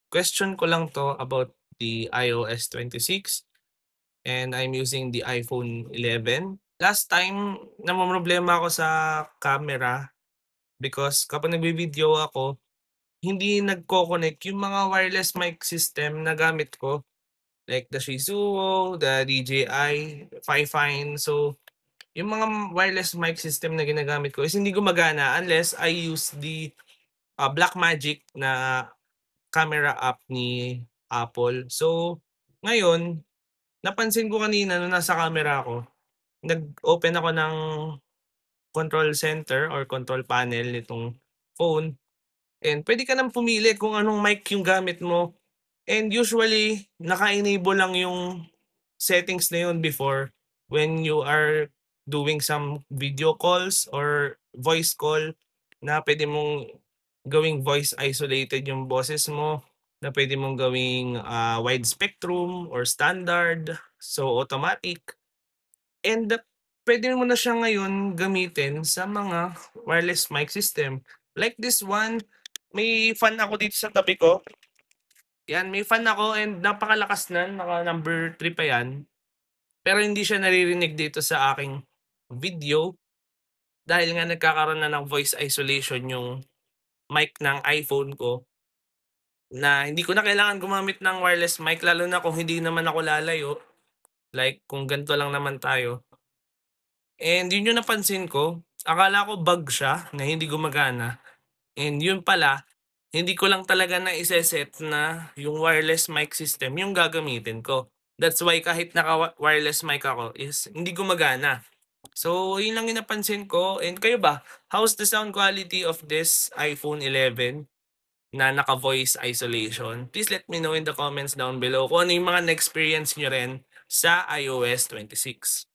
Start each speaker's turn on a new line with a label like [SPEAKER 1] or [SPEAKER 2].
[SPEAKER 1] Question ko lang 'to about the iOS 26 and I'm using the iPhone 11. Last time namomroblema ako sa camera because kapag nagvi-video ako, hindi nagko-connect yung mga wireless mic system na gamit ko, like the Shizhuo, the DJI, Fifine. So, yung mga wireless mic system na ginagamit ko is hindi gumagana unless I use the, Blackmagic na camera app ni Apple. So, ngayon napansin ko kanina nung nasa camera ako, nag-open ako ng control center or control panel nitong phone and puwede ka ng pumili kung anong mic yung gamit mo. And usually naka-enable lang yung settings na yun before when you are doing some video calls or voice call na puwede mong gawing voice isolated yung boses mo, na puwede mong gawing, wide spectrum or standard, so automatic. And puwede mo na siya ngayon gamitin sa mga wireless mic system. Like this one, may fan ako dito sa tabi ko. 'Yan, may fan ako and napakalakas niyan, naka number 3 pa 'yan. Pero hindi siya naririnig dito sa aking video dahil nga nagkakaroon na ng voice isolation yung mic ng iPhone ko na hindi ko na kailangan gumamit ng wireless mic lalo na kung hindi naman ako lalayo, like kung ganito lang naman tayo. And yun yung napansin ko, akala ko bug siya na hindi gumagana and yun pala, hindi ko lang talaga naiseset na yung wireless mic system yung gagamitin ko. That's why kahit naka-wireless mic ako is hindi gumagana. So yun lang yung napansin ko and kayo ba, how's the sound quality of this iPhone 11 na naka-voice isolation? Please let me know in the comments down below kung ano yung mga na-experience niyo rin sa iOS 26.